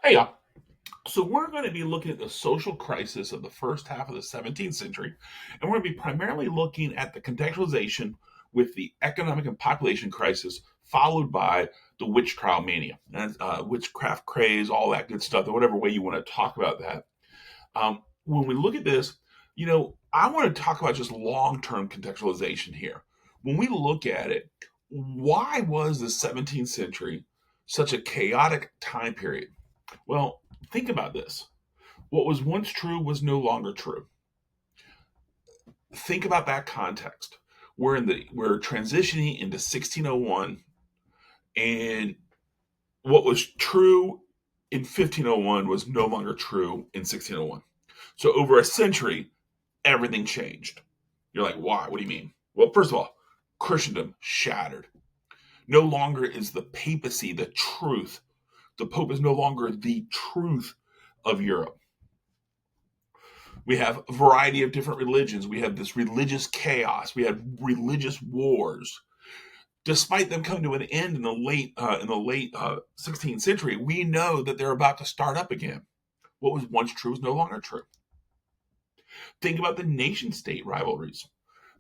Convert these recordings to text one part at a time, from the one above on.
Hey, so we're going to be looking at the social crisis of the first half of the 17th century, and we're going to be primarily looking at the contextualization with the economic and population crisis, followed by the witch trial mania, and witchcraft craze, all that good stuff, or whatever way you want to talk about that. When we look at this, I want to talk about just long-term contextualization here. When we look at it, why was the 17th century such a chaotic time period? Well, think about this. What was once true was no longer true. Think about that context. We're transitioning into 1601, and what was true in 1501 was no longer true in 1601. So over a century, everything changed. You're like, why? What do you mean? Well, first of all, Christendom shattered. No longer is the papacy the truth. The Pope is no longer the truth of Europe. We have a variety of different religions. We have this religious chaos. We have religious wars. Despite them coming to an end in the late 16th century, we know that they're about to start up again. What was once true is no longer true. Think about the nation state rivalries,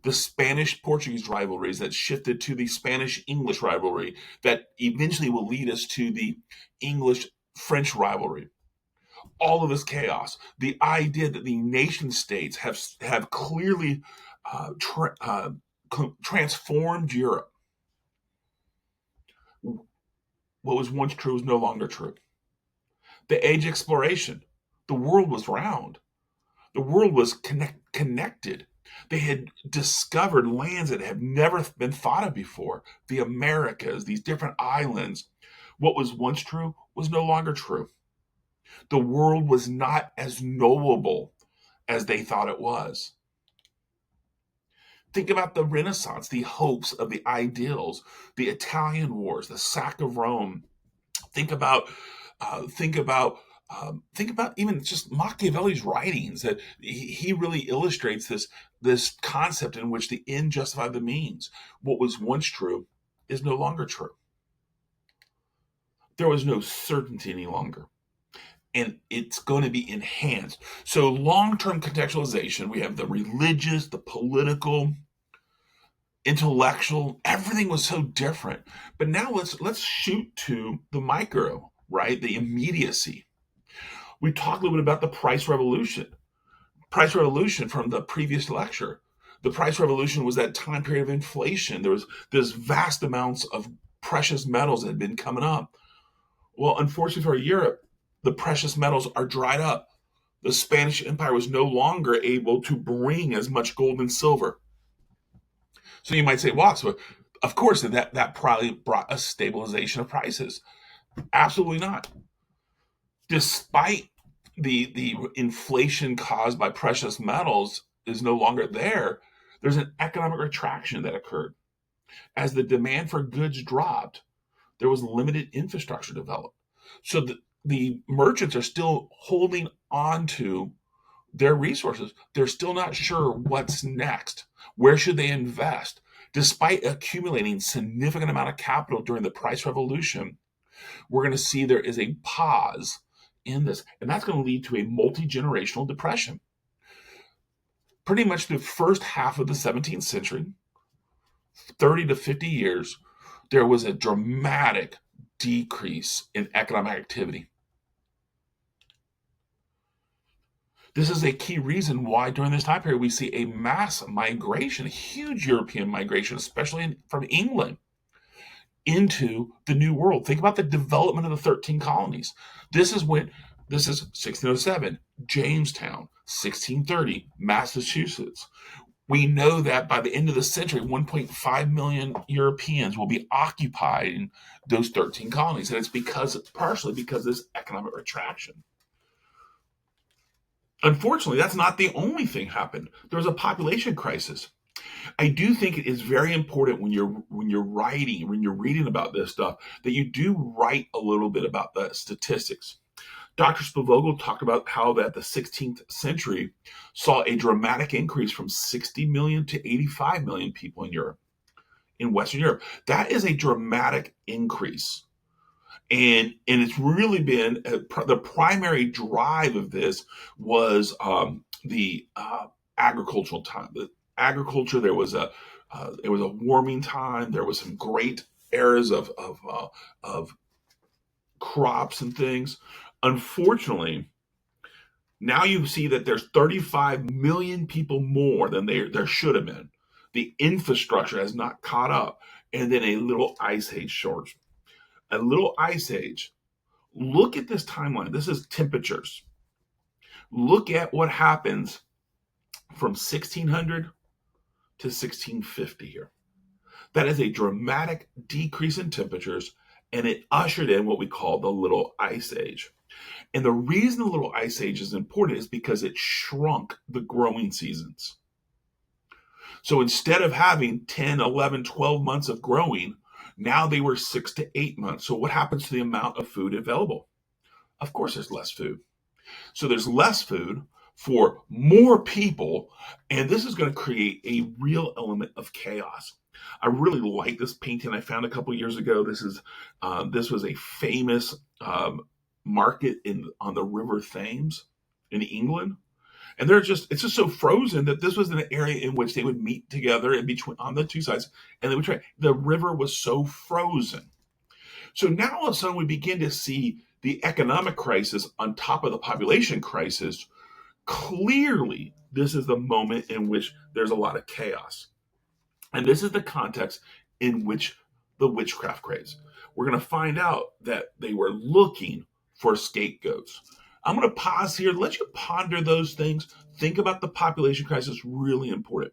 the Spanish Portuguese rivalries that shifted to the Spanish English rivalry that eventually will lead us to the English French rivalry. All of this chaos, the idea that the nation states have clearly transformed Europe. What was once true is no longer true. The age of exploration, the world was round. The world was connected. They had discovered lands that had never been thought of before. The Americas, these different islands. What was once true was no longer true. The world was not as knowable as they thought it was. Think about the Renaissance, the hopes of the ideals, the Italian wars, the sack of Rome. Think about, uh, think about, think about even just Machiavelli's writings. That he really illustrates this concept in which the end justified the means. What was once true is no longer true. There was no certainty any longer, and it's going to be enhanced. So long-term contextualization, we have the religious, the political, intellectual, everything was so different. But now let's shoot to the micro, right? The immediacy. We talked a little bit about the price revolution. Price revolution from the previous lecture. The price revolution was that time period of inflation. There was this vast amounts of precious metals that had been coming up. Well, unfortunately for Europe, the precious metals are dried up. The Spanish Empire was no longer able to bring as much gold and silver. So you might say, wow, so of course that probably brought a stabilization of prices. Absolutely not. Despite the inflation caused by precious metals is no longer there, there's an economic retraction that occurred. As the demand for goods dropped, there was limited infrastructure developed. So the merchants are still holding on to their resources. They're still not sure what's next. Where should they invest? Despite accumulating significant amount of capital during the price revolution, we're going to see there is a pause in this, and that's going to lead to a multi-generational depression. Pretty much the first half of the 17th century, 30 to 50 years, there was a dramatic decrease in economic activity. This is a key reason why during this time period we see a mass migration, a huge European migration, especially from England into the New World. Think about the development of the 13 colonies. This is 1607, Jamestown, 1630, Massachusetts. We know that by the end of the century, 1.5 million Europeans will be occupying those 13 colonies. And it's partially because of this economic retraction. Unfortunately, that's not the only thing happened. There was a population crisis. I do think it is very important when you're writing, when you're reading about this stuff, that you do write a little bit about the statistics. Dr. Spivogel talked about how that the 16th century saw a dramatic increase from 60 million to 85 million people in Europe, in Western Europe. That is a dramatic increase. And it's really been the primary drive of this was the agricultural time. The agriculture, there was a warming time. There was some great eras of crops and things. Unfortunately, now you see that there's 35 million people more than there should have been. The infrastructure has not caught up, and then a little ice age shorts. A little ice age. Look at this timeline. This is temperatures. Look at what happens from 1600 to 1650 here. That is a dramatic decrease in temperatures, and it ushered in what we call the Little Ice Age. And the reason the Little Ice Age is important is because it shrunk the growing seasons. So instead of having 10, 11, 12 months of growing, now they were 6 to 8 months. So what happens to the amount of food available? Of course, there's less food. So there's less food for more people, and this is going to create a real element of chaos. I really like this painting I found a couple years ago. This was a famous market on the River Thames in England, and it's just so frozen that this was an area in which they would meet together in between on the two sides, and they would try. The river was so frozen. So now all of a sudden we begin to see the economic crisis on top of the population crisis. Clearly, this is the moment in which there's a lot of chaos. And this is the context in which the witchcraft craze. We're going to find out that they were looking for scapegoats. I'm going to pause here, let you ponder those things. Think about the population crisis, really important.